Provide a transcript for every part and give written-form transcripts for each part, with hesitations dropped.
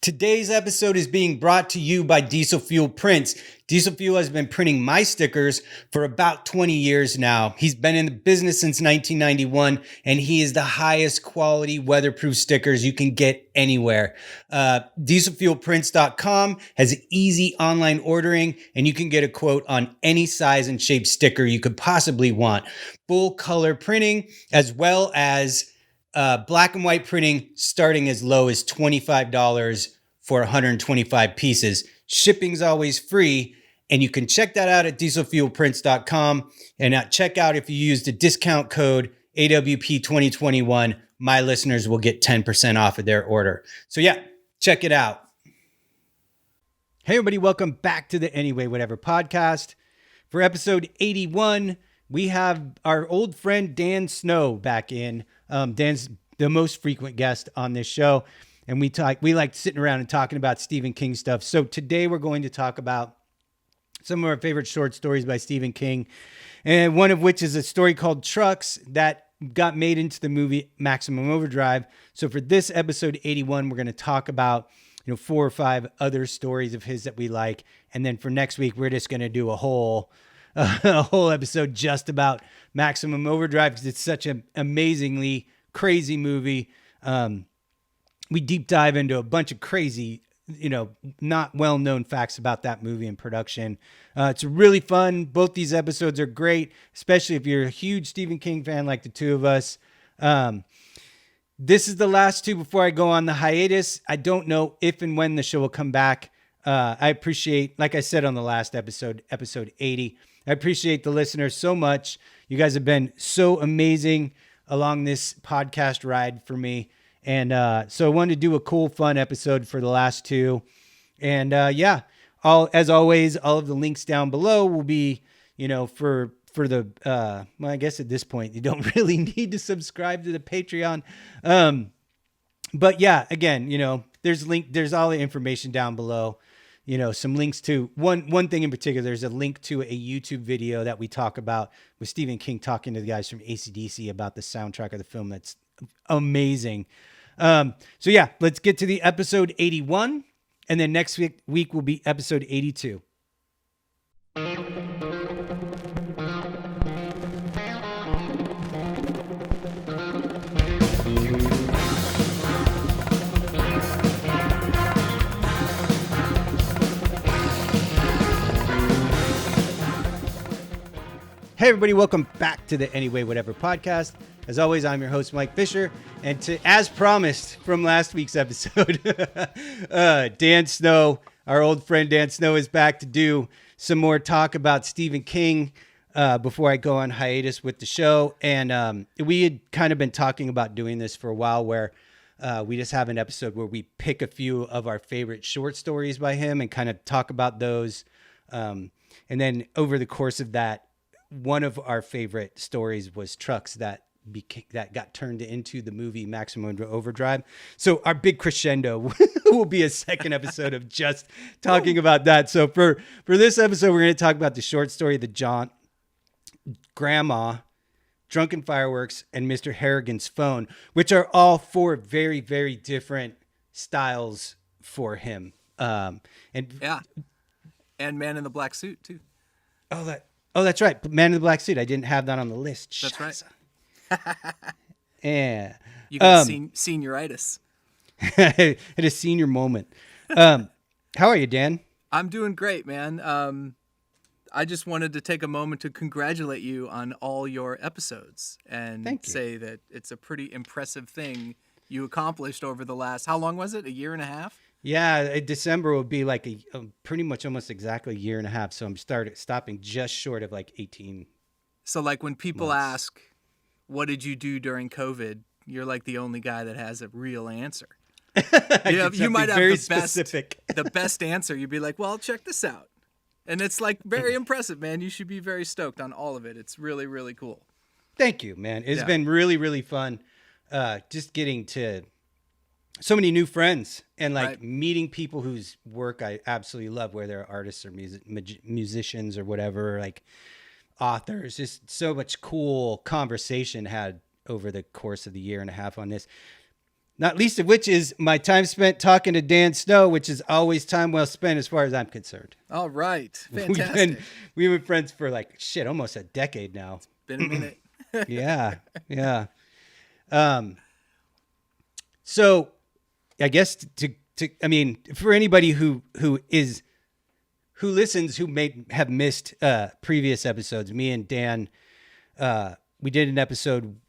Today's episode is being brought to you by Diesel Fuel Prints. Diesel Fuel has been printing my stickers for about 20 years now. He's been in the business since 1991, and he is the highest quality weatherproof stickers you can get anywhere. DieselFuelPrints.com has easy online ordering, and you can get a quote on any size and shape sticker you could possibly want. Full color printing, as well as black and white printing, starting as low as $25 for 125 pieces. Shipping's always free, and you can check that out at dieselfuelprints.com. And at checkout, if you use the discount code AWP 2021, my listeners will get 10% off of their order. So yeah, check it out. Hey everybody, welcome back to the Anyway Whatever podcast. For episode 81, we have our old friend Dan Snow back in. Dan's the most frequent guest on this show, and we like sitting around and talking about Stephen King stuff. So today we're going to talk about some of our favorite short stories by Stephen King, and one of which is a story called Trucks that got made into the movie Maximum Overdrive. So for this episode 81, we're going to talk about 4 or 5 other stories of his that we like, and then for next week we're just going to do a whole episode just about Maximum Overdrive because it's such an amazingly crazy movie. We deep dive into a bunch of crazy, not well-known facts about that movie and production. It's really fun. Both these episodes are great, especially if you're a huge Stephen King fan like the two of us. This is the last two before I go on the hiatus. I don't know if and when the show will come back. I appreciate, like I said on the last episode 80, I appreciate the listeners so much. You guys have been so amazing along this podcast ride for me. And so I wanted to do a cool, fun episode for the last two. And as always, all of the links down below will be, for the, well, I guess at this point, you don't really need to subscribe to the Patreon. But yeah, again, there's all the information down below. Some links to one thing in particular. There's a link to a YouTube video that we talk about with Stephen King talking to the guys from AC/DC about the soundtrack of the film. That's amazing. So yeah, let's get to the episode 81. And then next week will be episode 82. Hey everybody, welcome back to the Anyway Whatever podcast. As always, I'm your host, Mike Fisher. And as promised from last week's episode, Dan Snow, our old friend Dan Snow, is back to do some more talk about Stephen King before I go on hiatus with the show. And we had kind of been talking about doing this for a while where we just have an episode where we pick a few of our favorite short stories by him and kind of talk about those. And then over the course of that, one of our favorite stories was Trucks that got turned into the movie Maximum Overdrive. So our big crescendo will be a second episode of just talking about that. So for this episode, we're going to talk about the short story, The Jaunt, Grandma, Drunken Fireworks, and Mr. Harrigan's Phone, which are all 4 very, very different styles for him. And Man in the Black Suit too. Oh, that's right. Man in the Black Suit. I didn't have that on the list. That's right. Yeah. You got senioritis. Had a senior moment. How are you, Dan? I'm doing great, man. I just wanted to take a moment to congratulate you on all your episodes and say that it's a pretty impressive thing you accomplished over the last, how long was it? A year and a half? Yeah, December will be like a pretty much almost exactly a year and a half. So I'm stopping just short of like 18. So like when people ask, what did you do during COVID? You're like the only guy that has a real answer. You might have the best answer. You'd be like, well, check this out. And it's like very impressive, man. You should be very stoked on all of it. It's really, really cool. Thank you, man. It's been really, really fun. Just getting to so many new friends and meeting people whose work I absolutely love, whether they're artists or musicians or whatever, like authors. Just so much cool conversation had over the course of the year and a half on this. Not least of which is my time spent talking to Dan Snow, which is always time well spent as far as I'm concerned. All right. Fantastic. We've been friends for almost a decade now. It's been a minute. Yeah. So I guess for anybody who listens, who may have missed previous episodes, me and Dan, we did an episode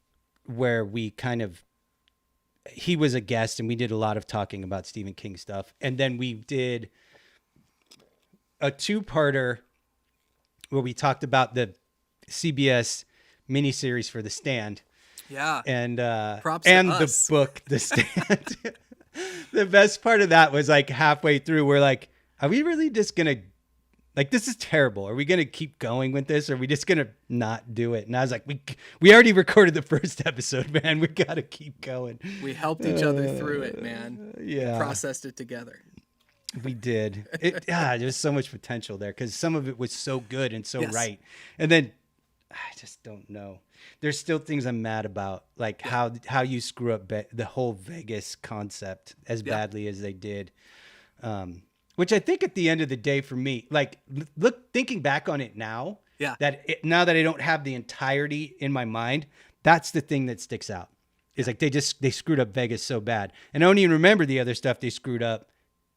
where he was a guest and we did a lot of talking about Stephen King stuff. And then we did a 2-parter where we talked about the CBS miniseries for The Stand. Yeah. And props and to us. The book, The Stand. The best part of that was halfway through, we're like, are we really just going to, this is terrible. Are we going to keep going with this? Or are we just going to not do it? And I was like, we already recorded the first episode, man. We got to keep going. We helped each other through it, man. Yeah. Processed it together. We did. There's so much potential there because some of it was so good and so right. And then I just don't know. There's still things I'm mad about, how you screw up the whole Vegas concept as badly as they did. Which I think at the end of the day for me, thinking back on it now, now that I don't have the entirety in my mind, that's the thing that sticks out. Is they screwed up Vegas so bad. And I don't even remember the other stuff they screwed up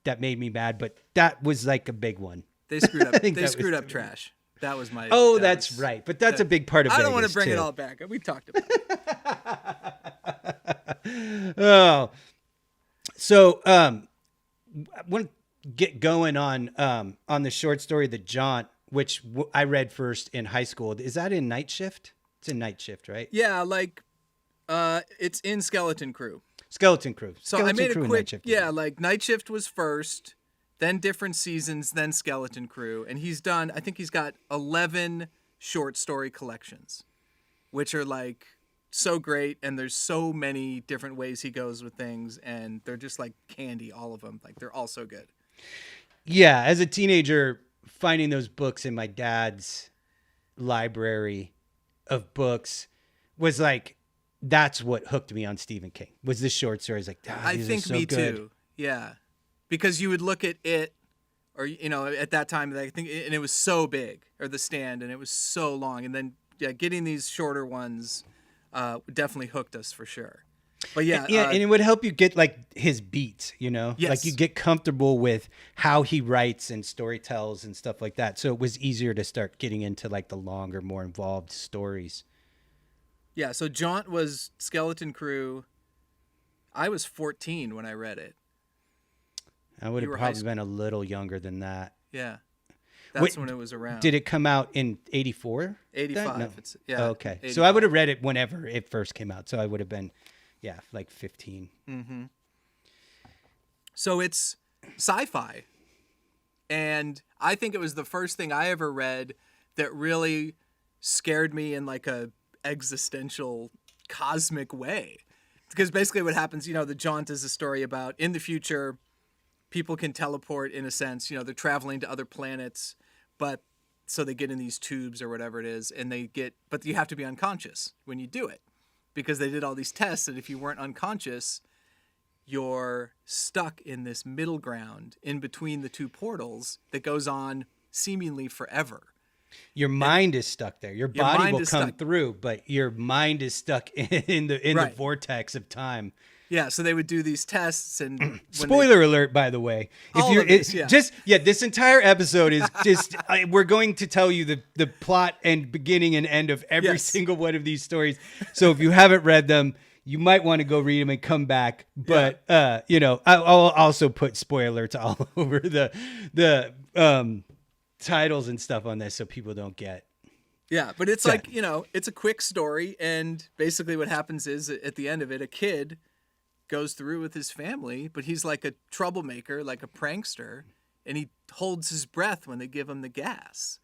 that made me mad, but that was a big one. They screwed up. They screwed up trash. That was my. Oh, that's right. But that's a big part of Vegas. I don't want to bring it all back. We talked about it. Oh. So, I want to get going on the short story, The Jaunt, which I read first in high school. Is that in Night Shift? It's in Night Shift, right? Yeah, it's in Skeleton Crew. Skeleton Crew. So Skeleton I made Crew a quick. Night Shift, yeah, Night Shift was first, then different seasons, then Skeleton Crew, and I think he's got 11 short story collections, which are so great, and there's so many different ways he goes with things, and they're just like candy, all of them. They're all so good. Yeah, as a teenager, finding those books in my dad's library of books was that's what hooked me on Stephen King, was the short stories. I think me too. Yeah. Because you would look at it, or, at that time, I think, and it was so big, or The Stand, and it was so long. And then, getting these shorter ones definitely hooked us for sure. But and it would help you get his beats, Yes. You get comfortable with how he writes and story tells and stuff like that. So it was easier to start getting into the longer, more involved stories. Yeah, so Jaunt was Skeleton Crew. I was 14 when I read it. I would have probably been a little younger than that. Yeah. That's when it was around. Did it come out in 84? 85. No. Yeah. Okay. 85. So I would have read it whenever it first came out. So I would have been, 15. Mm-hmm. So it's sci-fi. And I think it was the first thing I ever read that really scared me in a existential, cosmic way. Because basically what happens, the Jaunt is a story about in the future, people can teleport in a sense, they're traveling to other planets, but so they get in these tubes or whatever it is, and but you have to be unconscious when you do it, because they did all these tests, and if you weren't unconscious, you're stuck in this middle ground in between the two portals that goes on seemingly forever. Your mind is stuck there. Your body will come through, but your mind is stuck in the vortex of time. Yeah, so they would do these tests, and spoiler alert, by the way. This entire episode is just we're going to tell you the plot and beginning and end of every single one of these stories. So if you haven't read them, you might want to go read them and come back. But I'll also put spoiler alerts all over the titles and stuff on this so people don't get. Yeah, but it's it's a quick story, and basically what happens is at the end of it, a kid goes through with his family, but he's like a troublemaker, like a prankster, and he holds his breath when they give him the gas.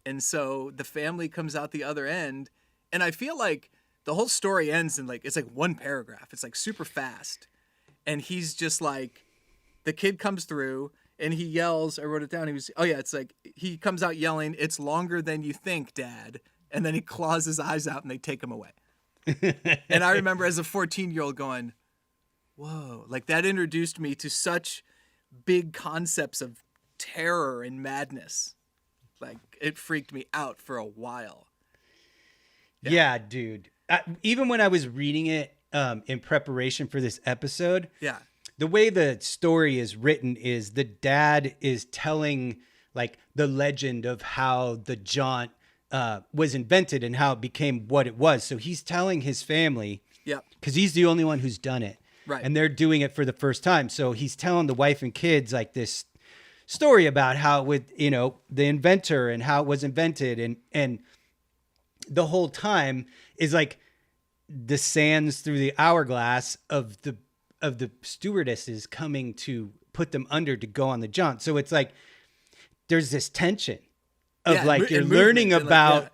And so the family comes out the other end, and I feel like the whole story ends in it's one paragraph. It's super fast. And he's just the kid comes through and he yells, I wrote it down. He comes out yelling, "It's longer than you think, Dad." And then he claws his eyes out and they take him away. And I remember as a 14-year-old going, whoa, like that introduced me to such big concepts of terror and madness. Like it freaked me out for a while. Yeah, dude. Even when I was reading it in preparation for this episode, the way the story is written is the dad is telling like the legend of how the jaunt was invented and how it became what it was. So he's telling his family, because he's the only one who's done it. Right. And they're doing it for the first time. So he's telling the wife and kids like this story about how with, the inventor and how it was invented. And the whole time is like the sands through the hourglass of the stewardesses coming to put them under to go on the jaunt. So it's like, there's this tension of like, you're learning about,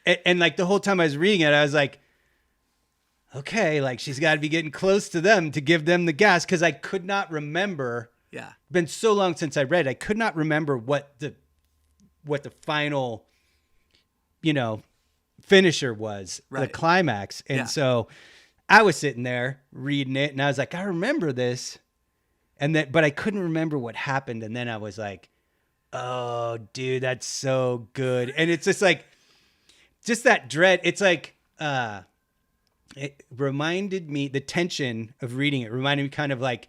and like the whole time I was reading it, I was like, okay, like she's got to be getting close to them to give them the gas. Cause I could not remember. Yeah. Been so long since I read, I could not remember what the final, finisher was, the climax. And so I was sitting there reading it and I was like, I remember this. But I couldn't remember what happened. And then I was like, oh dude, that's so good. And it's just like, just that dread. It's like, it reminded me, the tension of reading it reminded me kind of like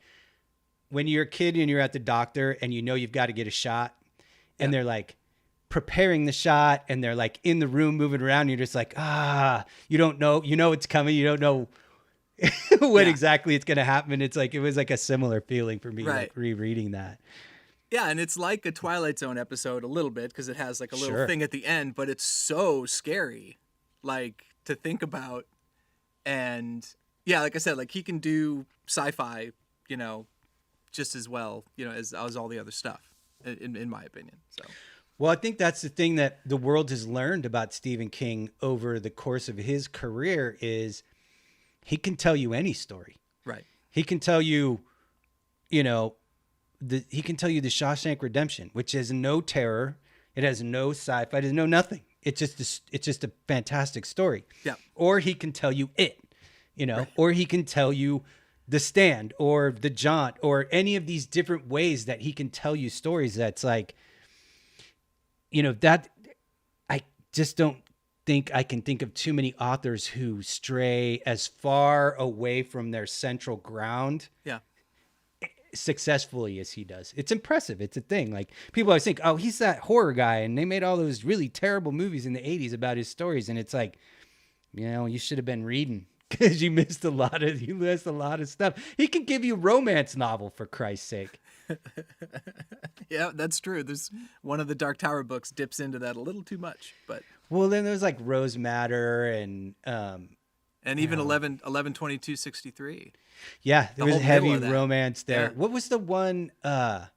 when you're a kid and you're at the doctor and you've got to get a shot and they're like preparing the shot and they're like in the room moving around. You're just like, you don't know, it's coming. You don't know what exactly it's going to happen. It's like, it was like a similar feeling for me, like rereading that. Yeah. And it's like a Twilight Zone episode a little bit because it has like a little thing at the end, but it's so scary, like to think about. And yeah, like I said, like he can do sci-fi, just as well, as all the other stuff, in my opinion. So, well, I think that's the thing that the world has learned about Stephen King over the course of his career is he can tell you any story. Right. He can tell you, he can tell you the Shawshank Redemption, which has no terror, it has no sci-fi, it has no nothing. It's just a fantastic story. Yeah. Or he can tell you it, or he can tell you The Stand or The Jaunt or any of these different ways that he can tell you stories. That's like, that I just don't think I can think of too many authors who stray as far away from their central ground. Yeah. Successfully as he does. It's impressive. It's a thing. Like people always think, oh, he's that horror guy. And they made all those really terrible movies in the 80s about his stories. And it's like, you should have been reading because you missed a lot of stuff. He can give you a romance novel for Christ's sake. Yeah, that's true. There's one of the Dark Tower books dips into that a little too much, but well, then there's like Rose Madder and even 11/22/63. Yeah, there was a heavy romance there. Yeah. What was the one where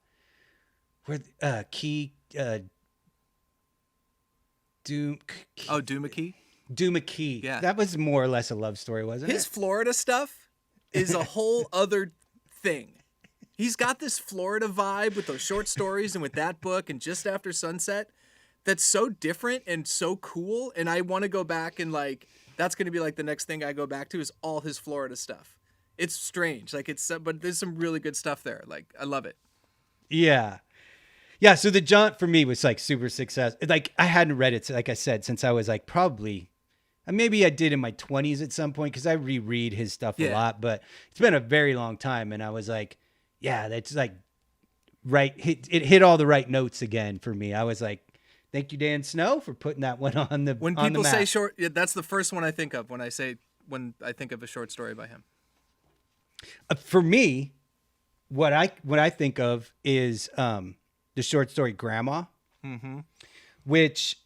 Doomakey? Doomakey. Yeah. That was more or less a love story, wasn't it? His Florida stuff is a whole other thing. He's got this Florida vibe with those short stories and with that book and Just After Sunset that's so different and so cool. And I want to go back and like, that's going to be like the next thing I go back to is all his Florida stuff. It's strange. Like but there's some really good stuff there. Like I love it. Yeah. Yeah. So the Jaunt for me was like super successful. Like I hadn't read it, like I said, since I was like probably, maybe I did in my 20s at some point because I reread his stuff a lot, but it's been a very long time. And I was like, yeah, that's like it hit all the right notes again for me. I was like, thank you, Dan Snow, for putting that one on the When people say short, that's the first one I think of when I think of a short story by him. For me, what I think of is the short story Grandma, which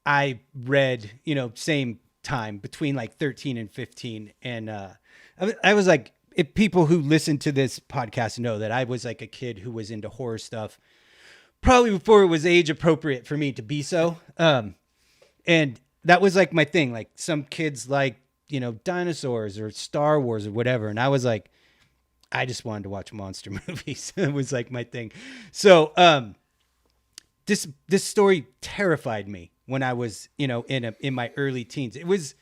I read, same time between like 13 and 15. And I was like, if people who listen to this podcast know that I was like a kid who was into horror stuff probably before it was age appropriate for me to be so. And that was like my thing. Like some kids like, dinosaurs or Star Wars or whatever. And I was like, I just wanted to watch monster movies. It was like my thing. So this story terrified me when I was, in my early teens. It was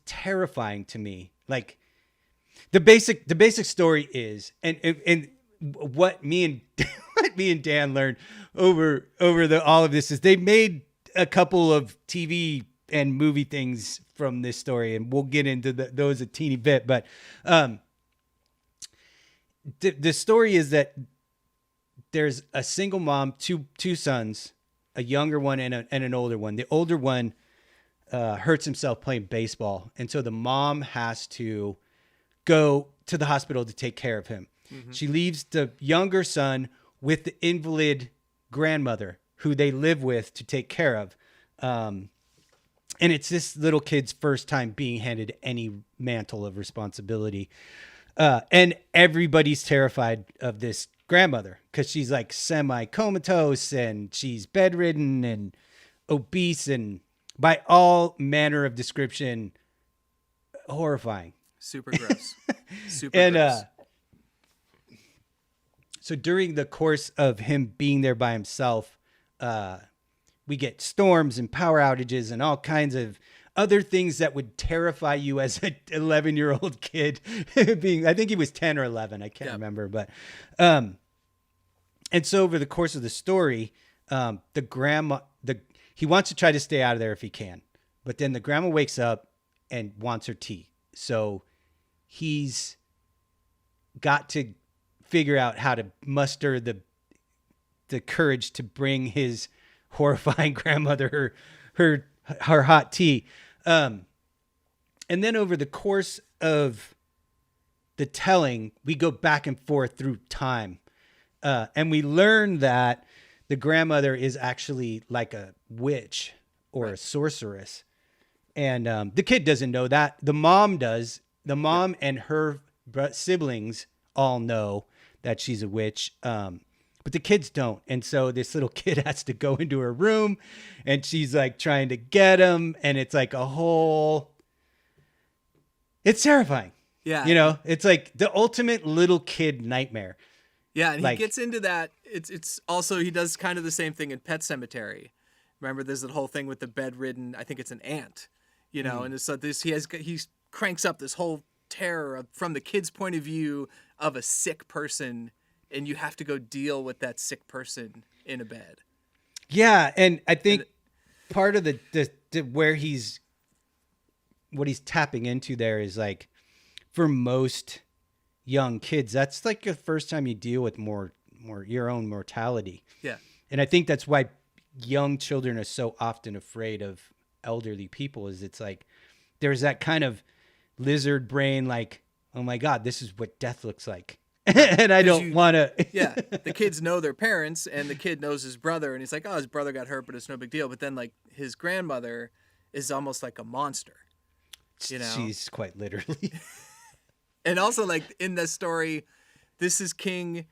terrifying to me. Like the basic story is, and what me and what me and Dan learned over all of this is they made a couple of TV and movie things from this story, and we'll get into those a teeny bit. But the story is that there's a single mom, two sons, a younger one and an older one. The older one hurts himself playing baseball, and so the mom has to go to the hospital to take care of him. Mm-hmm. She leaves the younger son with the invalid grandmother who they live with to take care of. And it's this little kid's first time being handed any mantle of responsibility. And everybody's terrified of this grandmother because she's like semi-comatose and she's bedridden and obese and by all manner of description, horrifying. Super gross. Super gross. So during the course of him being there by himself, we get storms and power outages and all kinds of other things that would terrify you as an 11-year-old kid. I think he was 10 or 11. I can't remember. But, and so over the course of the story, he wants to try to stay out of there if he can. But then the grandma wakes up and wants her tea. So he's got to figure out how to muster the courage to bring his horrifying grandmother her hot tea. And then over the course of the telling, we go back and forth through time. And we learn that the grandmother is actually like a witch or a sorceress. And the kid doesn't know that. The mom does. The mom and her siblings all know that she's a witch. But the kids don't. And so this little kid has to go into her room and she's like trying to get him. And it's like it's terrifying. Yeah. You know, it's like the ultimate little kid nightmare. Yeah. And he gets into that. It's also, he does kind of the same thing in Pet Sematary. Remember, there's that whole thing with the bedridden, I think it's an ant, you know, and so he cranks up this whole terror from the kid's point of view of a sick person. And you have to go deal with that sick person in a bed. Yeah, and I think part of the what he's tapping into there is like, for most young kids, that's like the first time you deal with more your own mortality. Yeah, and I think that's why young children are so often afraid of elderly people. Is it's like there's that kind of lizard brain, like, oh my God, this is what death looks like. And I don't want to. Yeah, the kids know their parents, and the kid knows his brother, and he's like, "Oh, his brother got hurt, but it's no big deal." But then, like, his grandmother is almost like a monster. You know, she's quite literally. And also, like in the story, this is King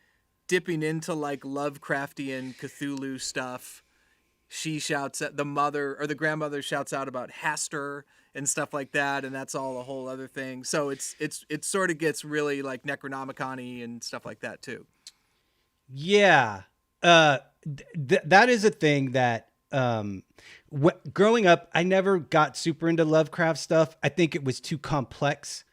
dipping into like Lovecraftian Cthulhu stuff. She shouts at the grandmother shouts out about Hastur and stuff like that, and that's all a whole other thing. So it sort of gets really like Necronomicon-y and stuff like that too. Yeah, that is a thing that growing up, I never got super into Lovecraft stuff. I think it was too complex.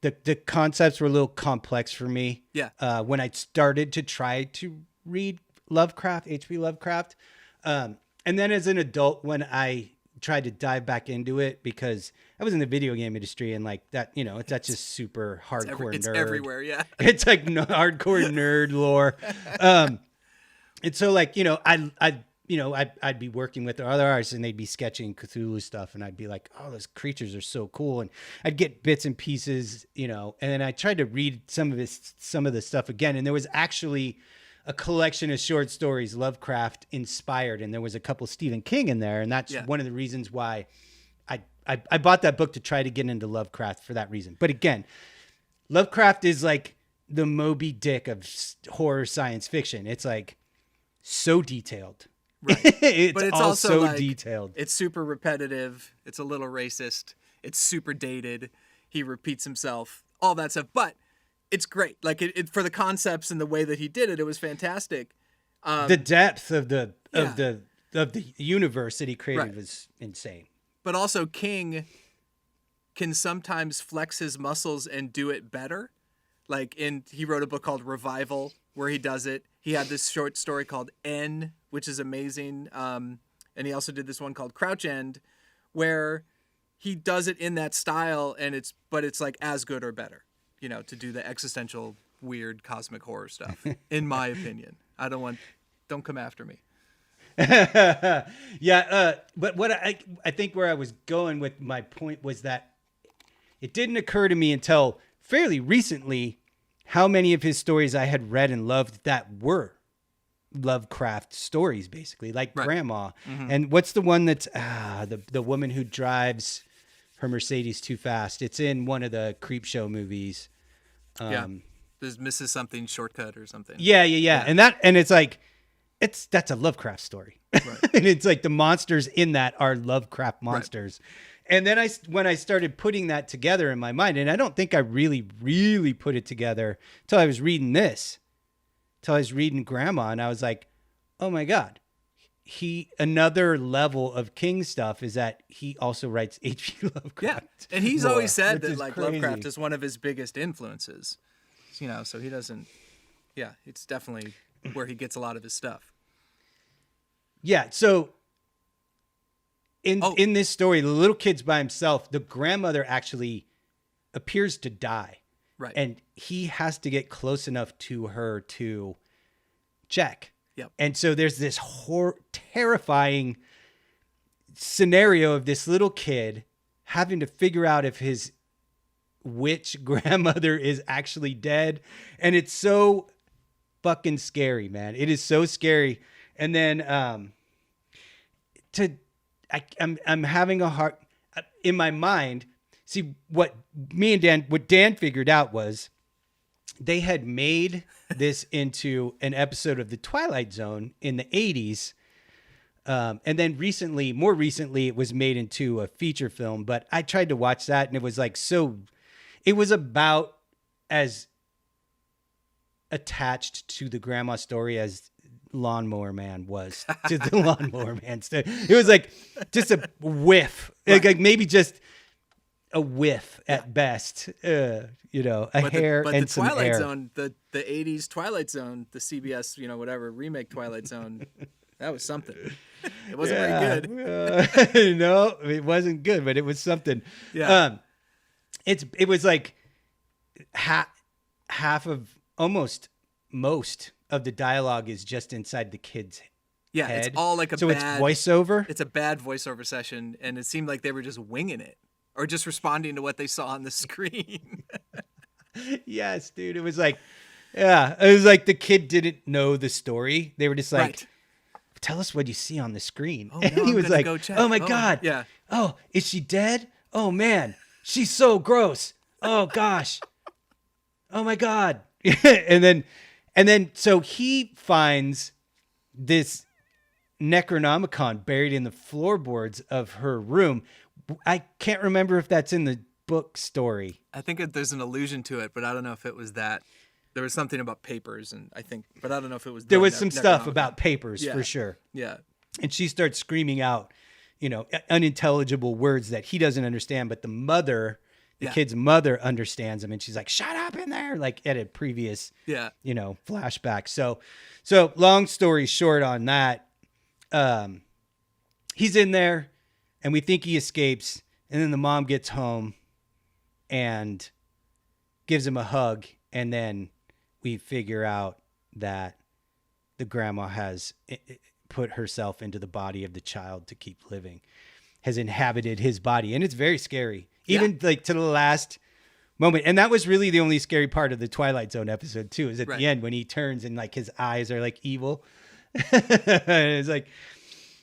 The concepts were a little complex for me. Yeah. When I started to try to read Lovecraft, H.P. Lovecraft. And then as an adult, when I tried to dive back into it, because I was in the video game industry and like that, you know, that's just super hardcore nerd. It's everywhere, yeah. It's like hardcore nerd lore. And so like, you know, I'd be working with other artists and they'd be sketching Cthulhu stuff and I'd be like, oh, those creatures are so cool. And I'd get bits and pieces, you know, and then I tried to read some of the stuff again. And there was actually a collection of short stories Lovecraft inspired, and there was a couple Stephen King in there, and that's one of the reasons why I bought that book to try to get into Lovecraft for that reason. But again, Lovecraft is like the Moby Dick of horror science fiction. It's like so detailed. Right. But it's also like, detailed. It's super repetitive. It's a little racist. It's super dated. He repeats himself, all that stuff. But it's great. Like it for the concepts and the way that he did it, it was fantastic. The depth of the universe that he created was insane. But also King can sometimes flex his muscles and do it better. Like he wrote a book called Revival where he does it. He had this short story called N, which is amazing. And he also did this one called Crouch End, where he does it in that style, and it's like as good or better, to do the existential, weird, cosmic horror stuff. In my opinion, don't come after me. Yeah, but what I think where I was going with my point was that it didn't occur to me until fairly recently how many of his stories I had read and loved that were Lovecraft stories, basically, like right. Grandma. Mm-hmm. And what's the one that's the woman who drives her Mercedes too fast? It's in one of the Creepshow movies. There's Mrs. Something Shortcut or something. Yeah. And it's like that's a Lovecraft story. Right. And it's like the monsters in that are Lovecraft monsters. Right. And then when I started putting that together in my mind, and I don't think I really, really put it together until I was reading this, till I was reading Grandma, and I was like, oh my God, another level of King stuff is that he also writes H.P. Lovecraft. Yeah, and he's always said that like crazy. Lovecraft is one of his biggest influences, so he doesn't, it's definitely where he gets a lot of his stuff. Yeah, so in this story, the little kid's by himself. The grandmother actually appears to die. Right. And he has to get close enough to her to check. Yep. And so there's this terrifying scenario of this little kid having to figure out if his witch grandmother is actually dead. And it's so fucking scary, man. It is so scary. And then I'm having a hard in my mind. See, what Dan figured out was they had made this into an episode of The Twilight Zone in the 80s. And then more recently, it was made into a feature film. But I tried to watch that, and it was like it was about as attached to the grandma story as Lawnmower Man was to the Lawnmower Man story. It was like just a whiff, right. like maybe just a whiff at best, hair and some Twilight air. Zone, the 80s Twilight Zone, the CBS, whatever remake Twilight Zone, that was something. It wasn't very good. No, it wasn't good, but it was something. Yeah. It was like half of almost most of the dialogue is just inside the kid's head. It's all like it's voiceover. It's a bad voiceover session, and it seemed like they were just winging it. Or just responding to what they saw on the screen. Yes, dude. It was like the kid didn't know the story. They were just like, right. Tell us what you see on the screen. Oh, and no, he was like, oh my God. Yeah. Oh, is she dead? Oh man, she's so gross. Oh gosh. Oh my God. and then so he finds this Necronomicon buried in the floorboards of her room. I can't remember if that's in the book story. I think there's an allusion to it, but I don't know if it was that. There was something about papers, but I don't know if it was. There was some stuff about papers for sure. Yeah. And she starts screaming out, unintelligible words that he doesn't understand, but the kid's mother understands them, and she's like, "Shut up in there!" Like at a previous, flashback. So long story short on that, he's in there. And we think he escapes, and then the mom gets home and gives him a hug, and then we figure out that the grandma has put herself into the body of the child to keep living, has inhabited his body, and it's very scary, even like to the last moment. And that was really the only scary part of the Twilight Zone episode too, is at the end when he turns and like his eyes are like evil. It's like...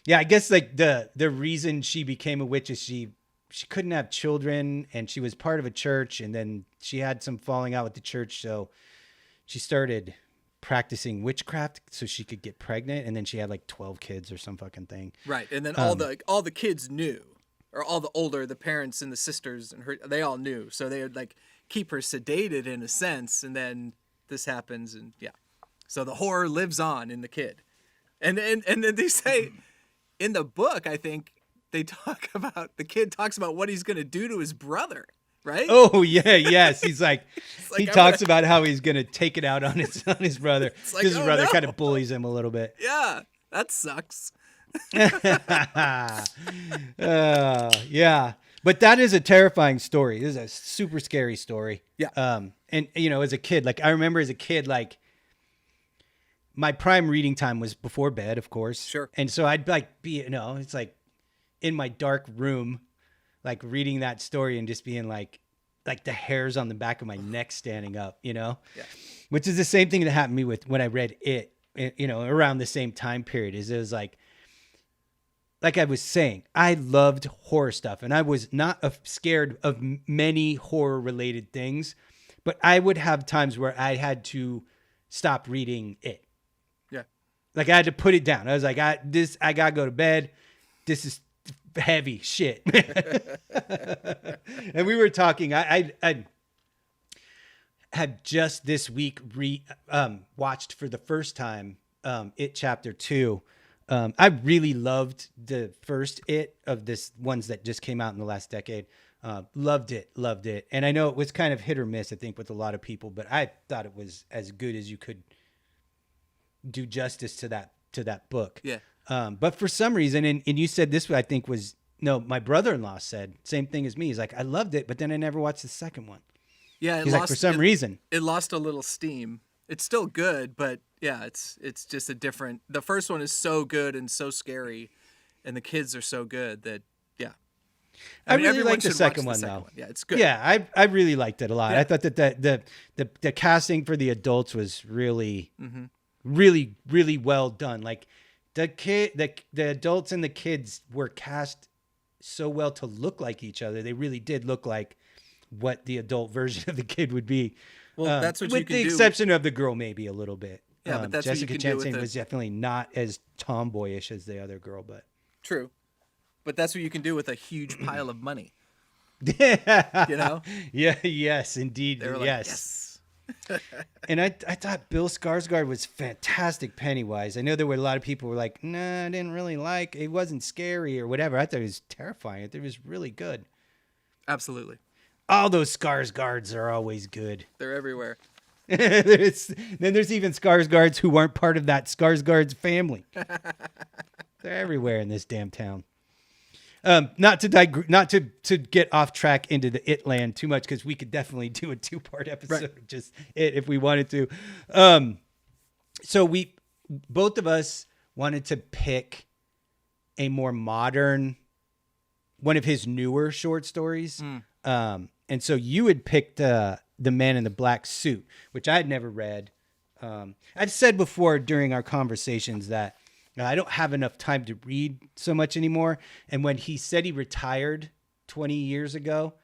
Yeah, I guess like the reason she became a witch is she couldn't have children, and she was part of a church, and then she had some falling out with the church, so she started practicing witchcraft so she could get pregnant, and then she had like 12 kids or some fucking thing. Right, and then all the kids knew, or all the parents and the sisters and her, they all knew, so they would like keep her sedated in a sense, and then this happens, and so the horror lives on in the kid, and then they say. In the book, I think the kid talks about what he's going to do to his brother, right? Oh yeah, yes. He's like, he talks about how he's going to take it out on his brother. Like, his brother kind of bullies him a little bit. Yeah, that sucks. Yeah. But that is a terrifying story. This is a super scary story. Yeah. And as a kid, like I remember as a kid, like my prime reading time was before bed, of course. Sure. And so I'd like be, it's like in my dark room, like reading that story and just being like the hairs on the back of my neck standing up, Yeah. Which is the same thing that happened to me with when I read it, around the same time period. Is it was like I was saying, I loved horror stuff, and I was not scared of many horror related things, but I would have times where I had to stop reading it. Yeah. Like I had to put it down. I was like, I gotta go to bed. This is heavy shit. And we were talking, I had just this week watched for the first time It Chapter 2. I really loved the first It of this ones that just came out in the last decade. Loved it. And I know it was kind of hit or miss, I think, with a lot of people, but I thought it was as good as you could do justice to that book. Yeah. But for some reason, and you said this, I think my brother-in-law said same thing as me. He's like, I loved it, but then I never watched the second one. Yeah. He's like, for some reason. It lost a little steam. It's still good, but yeah, it's just a different. The first one is so good and so scary, and the kids are so good that I really liked the second one though. Yeah, it's good. Yeah, I really liked it a lot. Yeah. I thought that the casting for the adults was really, really, really well done. Like the adults and the kids were cast so well to look like each other. They really did look like what the adult version of the kid would be. Well, that's what with the exception of the girl, maybe a little bit. Yeah, but that's Jessica what you can Chastain do with was definitely not as tomboyish as the other girl, but true. But that's what you can do with a huge pile of money. Yeah. Yeah. Yes, indeed. They were like, yes. And I thought Bill Skarsgård was fantastic Pennywise. I know there were a lot of people who were like, nah, I didn't really like it. Wasn't scary or whatever. I thought it was terrifying. I thought it was really good. Absolutely. All those Skarsgårds are always good. They're everywhere. Then there's even Skarsgårds who aren't part of that Skarsgårds family. They're everywhere in this damn town. Not to get off track into the It land too much, because we could definitely do a 2-part episode of just It if we wanted to. So we both of us wanted to pick a more modern, one of his newer short stories. And so you had picked The Man in the Black Suit, which I had never read. I've said before during our conversations that I don't have enough time to read so much anymore. And when he said he retired 20 years ago,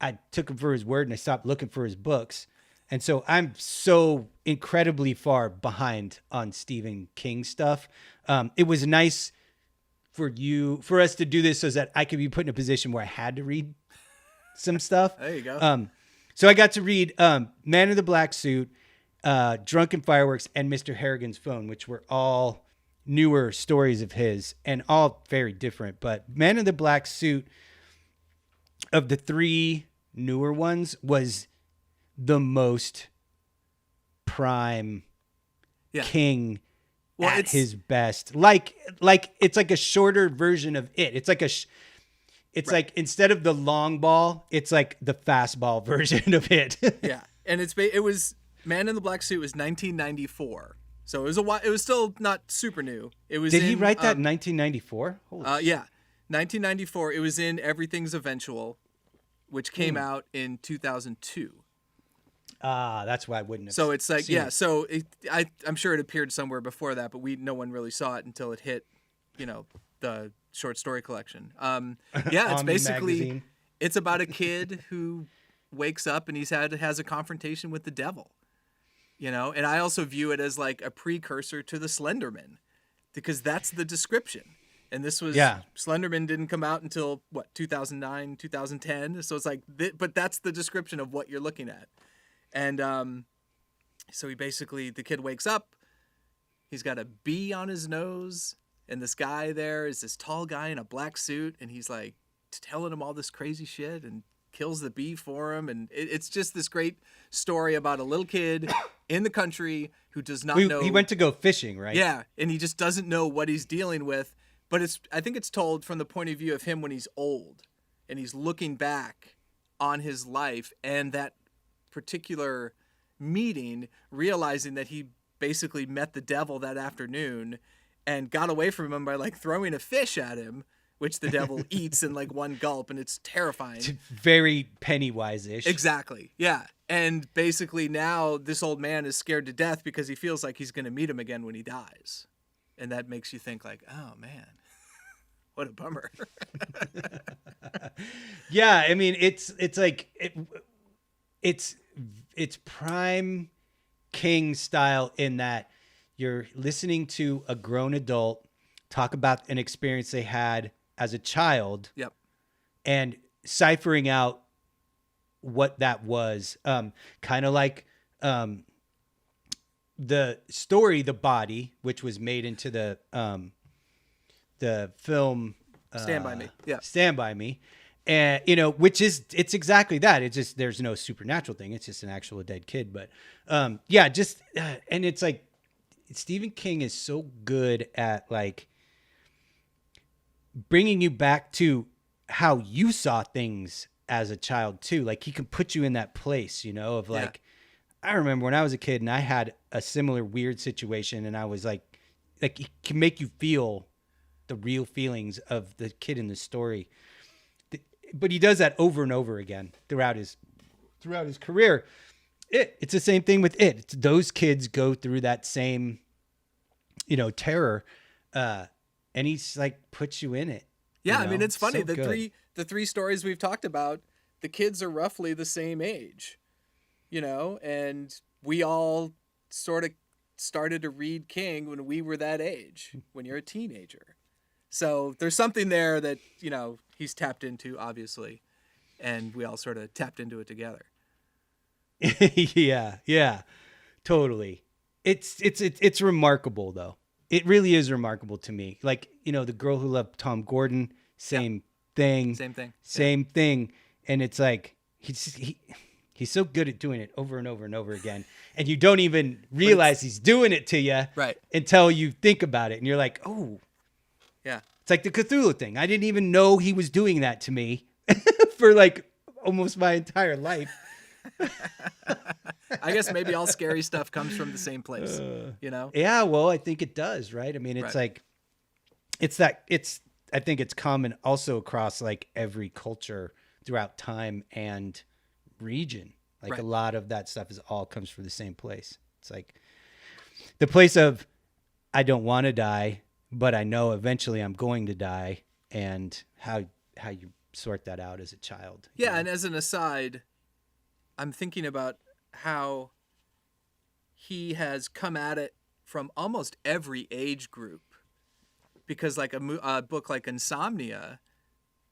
I took him for his word and I stopped looking for his books. And so I'm so incredibly far behind on Stephen King stuff. It was nice for us to do this so that I could be put in a position where I had to read some stuff. There you go. So I got to read Man in the Black Suit, Drunken Fireworks, and Mr. Harrigan's Phone, which were all newer stories of his and all very different. But Man in the Black Suit, of the 3 newer ones, was the most prime King at his best. Like it's like a shorter version of It. It's like like instead of the long ball, it's like the fastball version of It. Yeah, and it was Man in the Black Suit was 1994. So it was it was still not super new. It was. Did he write that in 1994? Yeah, 1994. It was in Everything's Eventual, which came out in 2002. That's why I wouldn't have. So it's like seen it. So I'm sure it appeared somewhere before that, but no one really saw it until it hit, the short story collection. It's basically magazine. It's about a kid who wakes up and has a confrontation with the devil. And I also view it as like a precursor to the Slenderman, because that's the description. And this was, Slenderman didn't come out until 2009, 2010. So it's like, but that's the description of what you're looking at. And so the kid wakes up, he's got a bee on his nose, And this guy there is this tall guy in a black suit, and he's like telling him all this crazy shit and kills the bee for him. And it's just this great story about a little kid in the country who does not know. He went to go fishing, right? Yeah, and he just doesn't know what he's dealing with. But I think it's told from the point of view of him when he's old, and he's looking back on his life and that particular meeting, realizing that he basically met the devil that afternoon and got away from him by like throwing a fish at him, which the devil eats in like one gulp, and it's terrifying. It's very Pennywise-ish. Exactly. Yeah. And basically now this old man is scared to death because he feels like he's going to meet him again when he dies. And that makes you think like, oh man, what a bummer. Yeah. I mean, it's like, it's prime King style in that you're listening to a grown adult talk about an experience they had as a child. Yep. And ciphering out what that was. Kind of like the story, The Body, which was made into the film Stand By Me. Yeah. Stand By Me. And, you know, it's exactly that. It's just, there's no supernatural thing. It's just an actual dead kid. But yeah, just, and it's like, Stephen King is so good at like bringing you back to how you saw things as a child too. Like he can put you in that place, you know, of like, I remember when I was a kid and I had a similar weird situation, and I was like he can make you feel the real feelings of the kid in the story. But he does that over and over again throughout his career. It's the same thing with it. It's those kids go through that same, you know, terror, and he's like puts you in it. Yeah, you know? I mean, it's funny. So The three stories we've talked about, the kids are roughly the same age, you know, and we all sort of started to read King when we were that age, when you're a teenager. So there's something there that, you know, he's tapped into, obviously, and we all sort of tapped into it together. Yeah, totally. It's remarkable though. It really is remarkable to me. Like, you know, The Girl Who Loved Tom Gordon, same thing. Same thing. And it's like, he's so good at doing it over and over and over again. And you don't even realize he's doing it to you until you think about it. And you're like, oh, yeah. It's like the Cthulhu thing. I didn't even know he was doing that to me for like almost my entire life. I guess maybe all scary stuff comes from the same place, you know? Yeah, well, I think it does, right? I mean, it's like, I think it's common also across like every culture throughout time and region. Like a lot of that stuff all comes from the same place. It's like the place of, I don't want to die, but I know eventually I'm going to die, and how you sort that out as a child. Yeah, and as an aside, I'm thinking about how he has come at it from almost every age group, because like a book like Insomnia,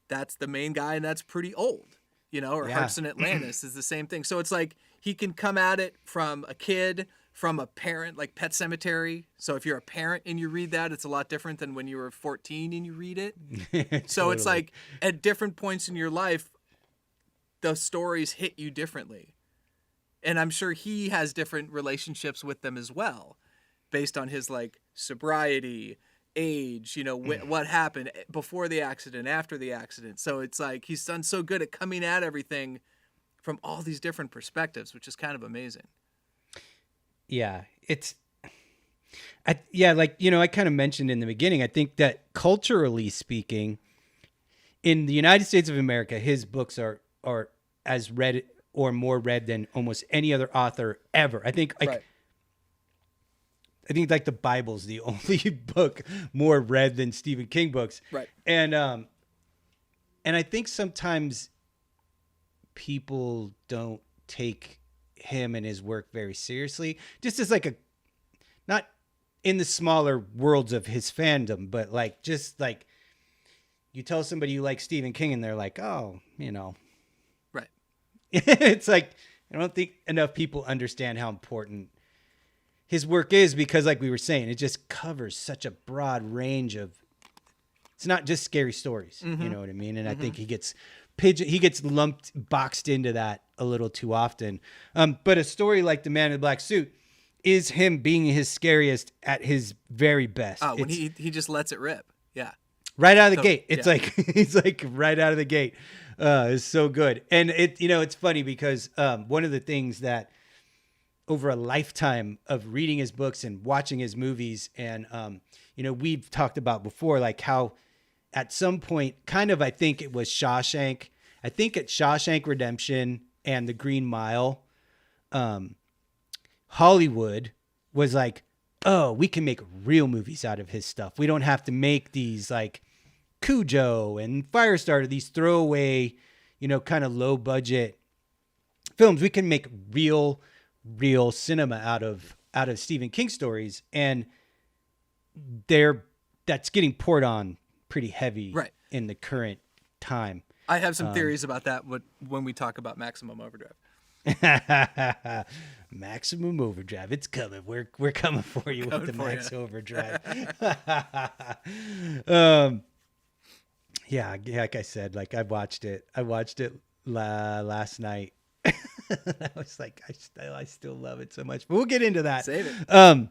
that's the main guy and that's pretty old, you know, or Hearts in Atlantis is the same thing. So it's like he can come at it from a kid, from a parent, like Pet Sematary. So if you're a parent and you read that, it's a lot different than when you were 14 and you read it. So it's like at different points in your life, the stories hit you differently. And I'm sure he has different relationships with them as well, based on his like sobriety, age, you know, what happened before the accident, after the accident. So it's like he's done so good at coming at everything from all these different perspectives, which is kind of amazing. Yeah, like, you know, I kind of mentioned in the beginning, I think that culturally speaking, in the United States of America, his books are as read or more read than almost any other author ever. I think like the Bible's the only book more read than Stephen King books. Right. And I think sometimes people don't take him and his work very seriously, just as like not in the smaller worlds of his fandom, but like, just like you tell somebody you like Stephen King and they're like, oh, you know, it's like, I don't think enough people understand how important his work is, because like we were saying, it just covers such a broad range of, it's not just scary stories. Mm-hmm. You know what I mean? And Mm-hmm. I think he gets boxed into that a little too often. But a story like The Man in the Black Suit is him being his scariest at his very best. Oh, when he just lets it rip. Yeah. Right out of the gate. It's like, he's like right out of the gate. It's so good. And it's funny because one of the things that over a lifetime of reading his books and watching his movies, and we've talked about before, like how at some point, kind of, I think it was Shawshank. I think at Shawshank Redemption and The Green Mile, Hollywood was like, oh, we can make real movies out of his stuff. We don't have to make these like Cujo and Firestarter, these throwaway, kind of low budget films. We can make real cinema out of Stephen King stories, and that's getting poured on pretty heavy in the current time. I have some theories about that when we talk about Maximum Overdrive. Maximum Overdrive, it's coming. We're coming for you with the Max Overdrive. Yeah, like I said, like I watched it last night. I was like, I still love it so much, but we'll get into that. Save it.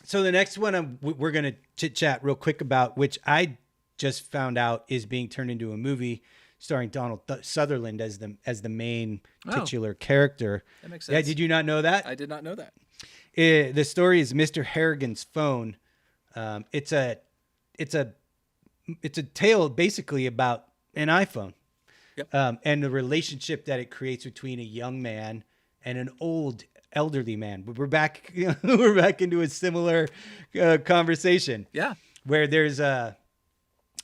So the next one we're going to chit chat real quick about, which I just found out is being turned into a movie starring Donald Sutherland as the main titular character. That makes sense. Yeah, did you not know that? I did not know that. The story is Mr. Harrigan's Phone. It's a tale basically about an iPhone. Yep. And the relationship that it creates between a young man and an elderly man. But we're back into a similar conversation. Yeah. Where there's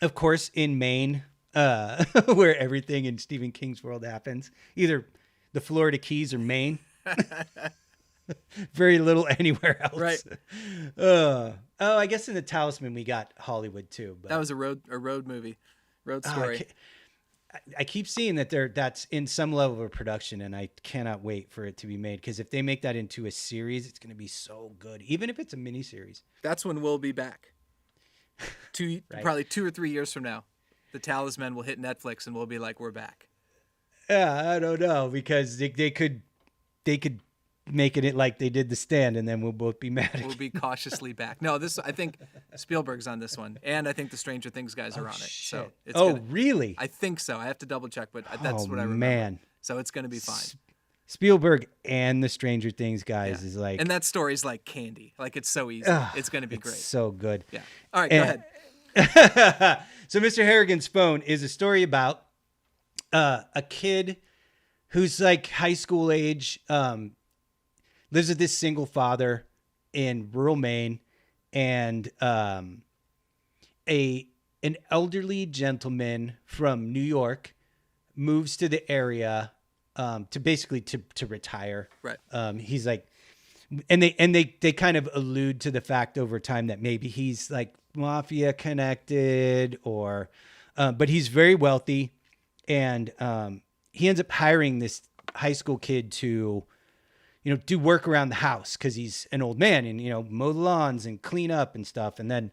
of course, in Maine, where everything in Stephen King's world happens, either the Florida Keys or Maine. Very little anywhere else. Right. I guess in The Talisman we got Hollywood too. But that was a road movie, road story. I keep seeing that's in some level of production, and I cannot wait for it to be made, because if they make that into a series, it's going to be so good, even if it's a miniseries. That's when we'll be back. Probably 2 or 3 years from now, The Talisman will hit Netflix, and we'll be like, we're back. Yeah, I don't know, because they could make it like they did The Stand, and then we'll both be mad. We'll be cautiously back. No, I think Spielberg's on this one, and I think the Stranger Things guys are on it. So it's really? I think so. I have to double check, but that's what I remember. Man. So it's going to be fine. Spielberg and the Stranger Things guys is like, and that story's like candy. Like, it's so easy. It's going to be great. So good. Yeah. All right, go ahead. So Mr. Harrigan's Phone is a story about a kid who's like high school age, lives with this single father in rural Maine, and an elderly gentleman from New York moves to the area to retire. Right. He's like, and they kind of allude to the fact over time that maybe he's like mafia connected, or but he's very wealthy, and he ends up hiring this high school kid to do work around the house, because he's an old man, and mow the lawns and clean up and stuff. And then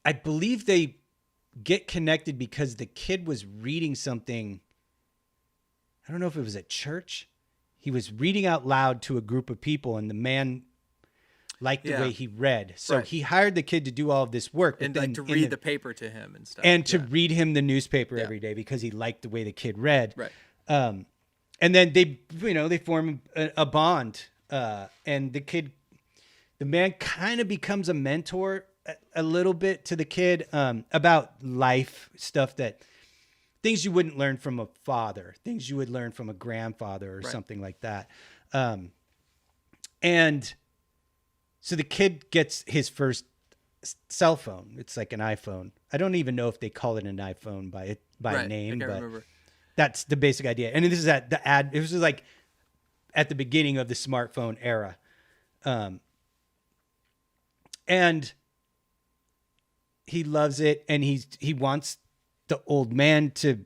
I believe they get connected because the kid was reading something. I don't know if it was at church. He was reading out loud to a group of people, and the man liked the way he read. So he hired the kid to do all of this work. And to read the paper to him and stuff. And to read him the newspaper every day, because he liked the way the kid read. Right. And then they form a bond. And the man kind of becomes a mentor a little bit to the kid about life stuff, things you wouldn't learn from a father, things you would learn from a grandfather or something like that. And so the kid gets his first cell phone. It's like an iPhone. I don't even know if they call it an iPhone by name, but remember. That's the basic idea. And this is it was like at the beginning of the smartphone era. And he loves it, and he wants the old man to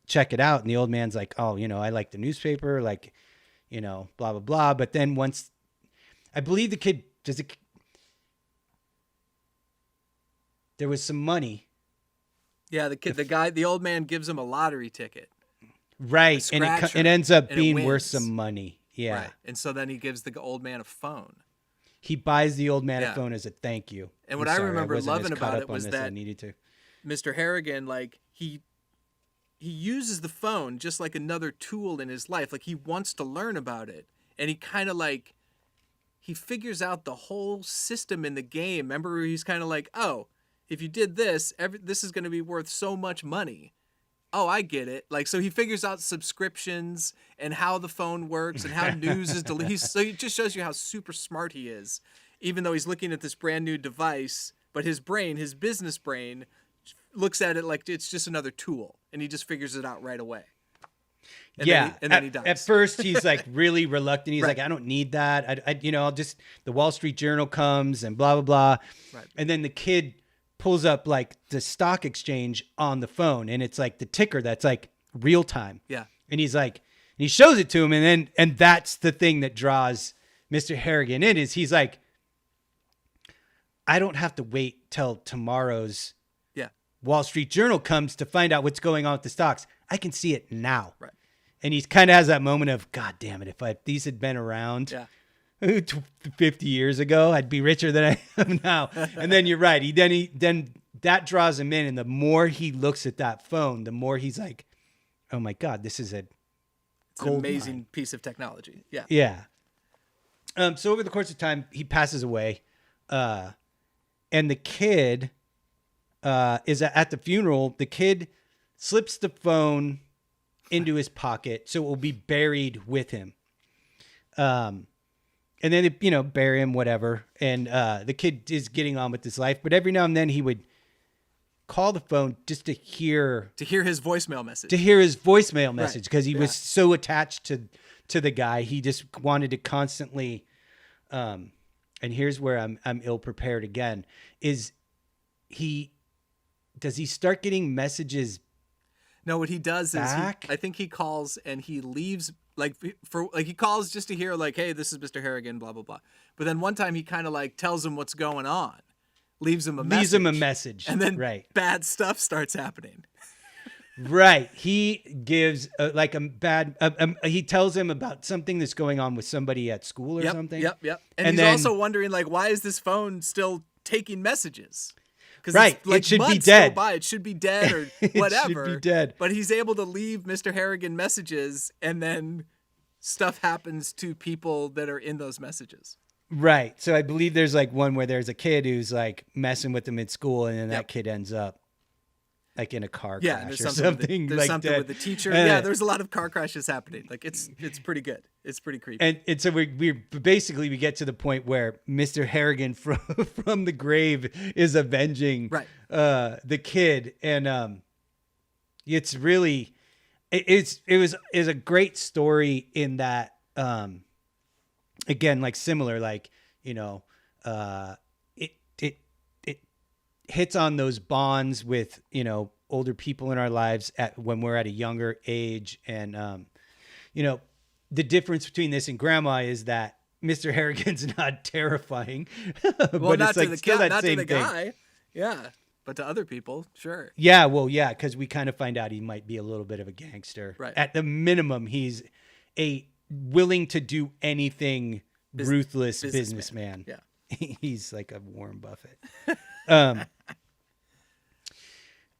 check it out. And the old man's like, oh, I like the newspaper, like, blah, blah, blah. But then once I believe the kid there was some money. Yeah, the old man gives him a lottery ticket. Right, and it ends up being worth some money. Yeah. Right. And so then he gives the old man a phone. He buys the old man a phone as a thank you. And what I remember loving about it was that I needed to. Mr. Harrigan, like, he uses the phone just like another tool in his life. Like, he wants to learn about it. And he kind of like, he figures out the whole system in the game. Remember, he's kind of like, oh, if you did this, this is going to be worth so much money. Oh, I get it. Like, so he figures out subscriptions and how the phone works and how news is delivered. So it just shows you how super smart he is, even though he's looking at this brand new device. But his brain, his business brain, looks at it like it's just another tool, and he just figures it out right away. And then he dies. At first, he's like really reluctant. He's like, I don't need that. I'll just, the Wall Street Journal comes and blah, blah, blah. Right. And then the kid pulls up like the stock exchange on the phone, and it's like the ticker that's like real time. Yeah. And he's like, and he shows it to him, and that's the thing that draws Mr. Harrigan in, is he's like, I don't have to wait till tomorrow's Wall Street Journal comes to find out what's going on with the stocks. I can see it now. Right. And he kind of has that moment of, God damn it, if these had been around 50 years ago, I'd be richer than I am now. And then you're right. Then that draws him in. And the more he looks at that phone, the more he's like, oh my God, this is an amazing piece of technology. Yeah. Yeah. So over the course of time, he passes away. And the kid is at the funeral. The kid slips the phone into his pocket so it will be buried with him. And then, bury him, whatever. And the kid is getting on with his life. But every now and then he would call the phone just to hear his voicemail message. Because he was so attached to the guy. He just wanted to constantly, and here's where I'm ill prepared again, does he start getting messages? No, what he does back? Is I think he calls and he leaves, he calls just to hear like, hey, this is Mr. Harrigan, blah, blah, blah. But then one time he kind of like tells him what's going on, leaves him a message. And then bad stuff starts happening. Right. He gives he tells him about something that's going on with somebody at school or something. Yep. And he's also wondering like, why is this phone still taking messages? Right. It should be dead. It should be dead or whatever. It should be dead. But he's able to leave Mr. Harrigan messages, and then stuff happens to people that are in those messages. Right. So I believe there's like one where there's a kid who's like messing with him at school, and then that kid ends up like in a car crash or something. There's something with the teacher. There's a lot of car crashes happening. Like it's pretty good. It's pretty creepy. And so we get to the point where Mr. Harrigan from the grave is avenging the kid, and it's really it was a great story in that again, like similar, like it hits on those bonds with older people in our lives when we're at a younger age, and the difference between this and Grandma is that Mr. Harrigan's not terrifying, but not it's like still that same thing. Guy. Yeah, but to other people, sure. Yeah, well, yeah, because we kind of find out he might be a little bit of a gangster. Right. At the minimum, he's a willing to do anything, ruthless businessman. Yeah, he's like a Warren Buffett. But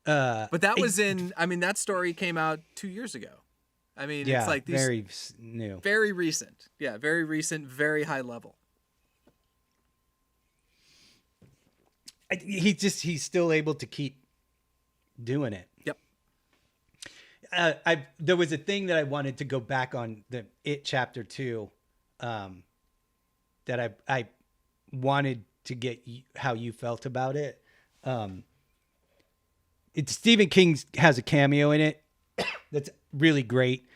that was that story came out 2 years ago. I mean, it's like these very new, very recent. Yeah, very recent, very high level. He's still able to keep doing it. Yep. There was a thing that I wanted to go back on the It Chapter 2, that I wanted to get how you felt about it. Stephen King has a cameo in it that's really great.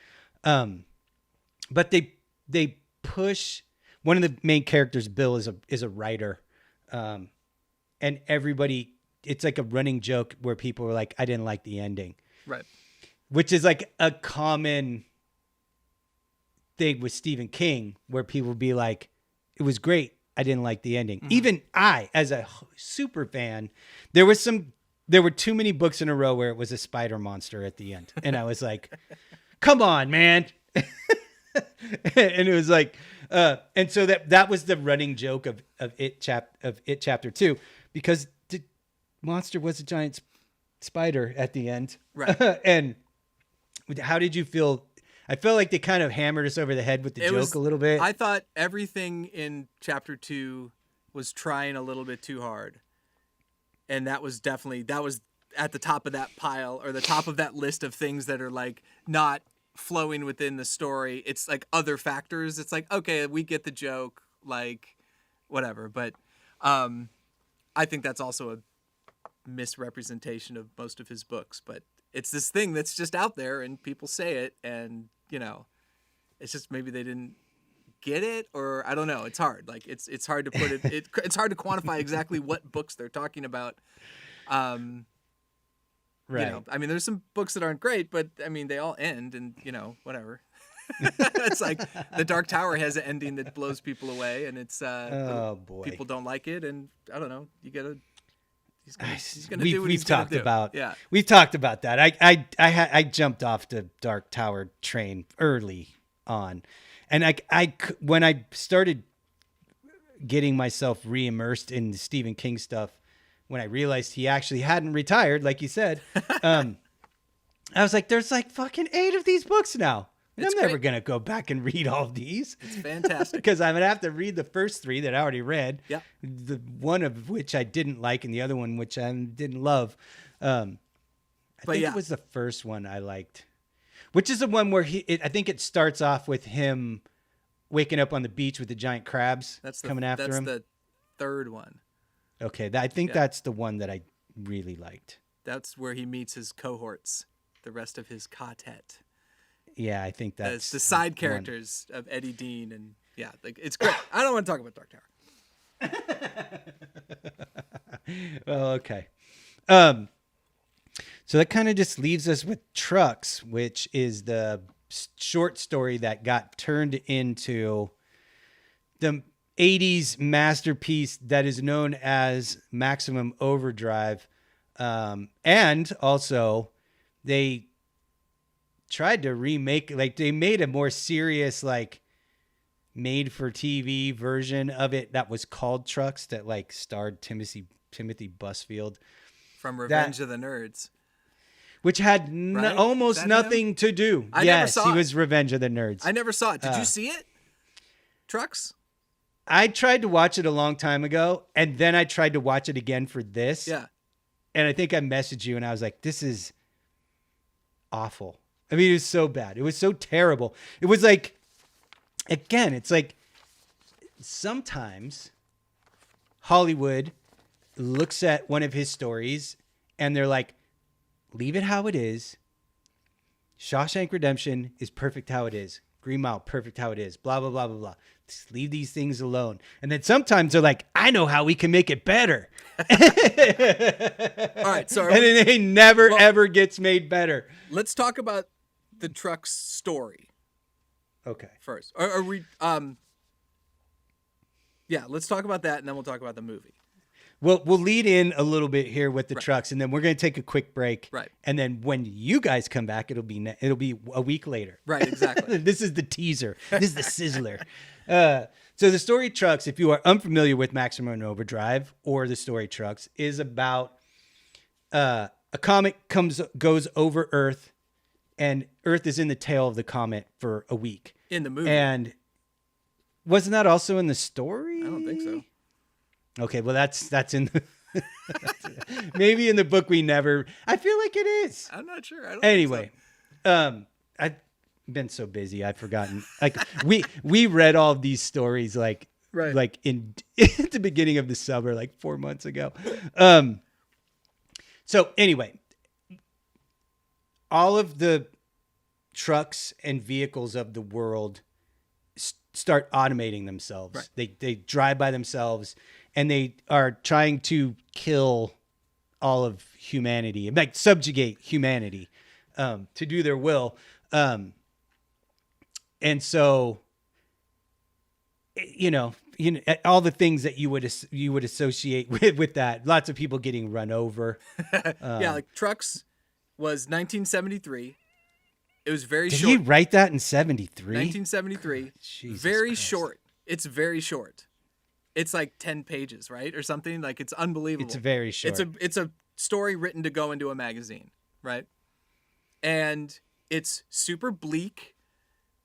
But they push one of the main characters, Bill, is a writer. And everybody, it's like a running joke where people are like, I didn't like the ending. Right. Which is like a common thing with Stephen King, where people be like, it was great. I didn't like the ending. Mm-hmm. Even I, as a super fan, there were too many books in a row where it was a spider monster at the end. And I was like, come on, man. And it was like, and so that was the running joke of it chapter 2, because the monster was a giant spider at the end. Right. And how did you feel? I felt like they kind of hammered us over the head with the joke a little bit. I thought everything in chapter 2 was trying a little bit too hard. And that was at the top of that pile, or the top of that list of things that are like not flowing within the story. It's like other factors. It's like, okay, we get the joke, like whatever. But I think that's also a misrepresentation of most of his books. But it's this thing that's just out there and people say it, and it's just maybe they didn't get it, or I don't know. It's hard. Like it's hard to put it. It's hard to quantify exactly what books they're talking about. Right. I mean, there's some books that aren't great, but I mean, they all end, and whatever. It's like the Dark Tower has an ending that blows people away, and it's oh boy, people don't like it, and I don't know. You gotta. He's gonna do what we've he's talked gonna do. about. Yeah, we've talked about that. I jumped off the Dark Tower train early on, and I when I started getting myself re-immersed in the Stephen King stuff, when I realized he actually hadn't retired, like you said, I was like, there's like fucking 8 of these books now. I'm never going to go back and read all of these. It's fantastic. Because I'm going to have to read the first 3 that I already read. Yeah. The one of which I didn't like, and the other one which I didn't love. I think it was the first one I liked, which is the one where I think it starts off with him waking up on the beach with the giant crabs coming after him. That's the third one. Okay. I think that's the one that I really liked. That's where he meets his cohorts, the rest of his quartet. Yeah, I think that's the side characters of Eddie Dean, and like it's great. I don't want to talk about Dark Tower. Well, okay. So that kind of just leaves us with Trucks, which is the short story that got turned into the 80s masterpiece that is known as Maximum Overdrive. And also they tried to remake, like they made a more serious, like made for TV version of it that was called Trucks, that like starred Timothy Busfield from Revenge of the Nerds, which had almost nothing to do. Never saw he was Revenge of the Nerds. I never saw it. Did you see it? Trucks? I tried to watch it a long time ago, and then I tried to watch it again for this. Yeah. And I think I messaged you, and I was like, this is awful. I mean, it was so bad. It was so terrible. It was like, again, it's like sometimes Hollywood looks at one of his stories and they're like, leave it how it is. Shawshank Redemption is perfect how it is. Green Mile, perfect how it is. Blah, blah, blah, blah, blah. Just leave these things alone. And then sometimes they're like, I know how we can make it better. All right. So and it never, ever gets made better. Let's talk about the Trucks story. Okay. First. Are we, let's talk about that, and then we'll talk about the movie. We'll lead in a little bit here with the Trucks, and then we're going to take a quick break. Right. And then when you guys come back, it'll be a week later. Right, exactly. This is the teaser. This is the sizzler. So the story Trucks, if you are unfamiliar with Maximum Overdrive or the story Trucks, is about a comet goes over Earth, and Earth is in the tail of the comet for a week. In the movie. And wasn't that also in the story? I don't think so. Okay, well that's in the maybe in the book we never. I feel like it is. I'm not sure. I don't anyway, think so. I've been so busy I've forgotten. Like we read all of these stories like in at the beginning of the summer, like 4 months ago. So anyway, all of the trucks and vehicles of the world start automating themselves. Right. They drive by themselves, and they are trying to kill all of humanity, like subjugate humanity, to do their will. And so, you know, all the things that you would associate with that. Lots of people getting run over. Yeah, like Trucks was 1973. It was very Did short. he write that in 73? 1973. Very short. It's very short. It's like 10 pages, right? Or something. Like, it's unbelievable. It's very short. It's a story written to go into a magazine, right? And it's super bleak.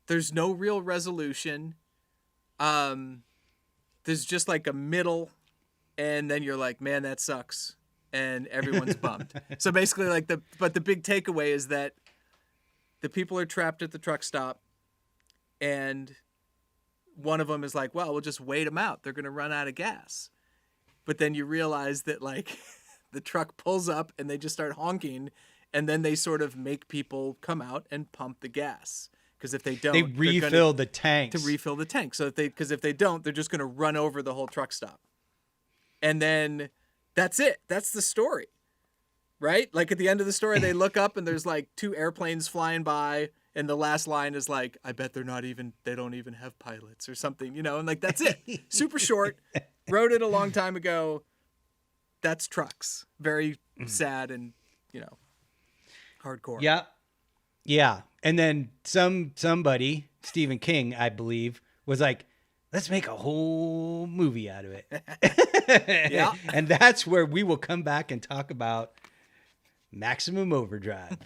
There's no real resolution. There's just like a middle, and then you're like, man, that sucks. And everyone's bummed. So basically, like, the big takeaway is that the people are trapped at the truck stop, and one of them is like, well, we'll just wait them out. They're going to run out of gas. But then you realize that, like, the truck pulls up and they just start honking, and then they sort of make people come out and pump the gas. Because if they don't, they refill the tanks. To refill the tank. So if they don't, they're just going to run over the whole truck stop. And then that's it. That's the story. Right? Like, at the end of the story, they look up and there's like 2 airplanes flying by, and the last line is like, I bet they don't even have pilots or something, and like, that's it. Super short. Wrote it a long time ago. That's Trucks. Very sad and, hardcore. Yeah. Yeah. And then somebody, Stephen King, I believe, was like, let's make a whole movie out of it. Yeah. And that's where we will come back and talk about Maximum Overdrive.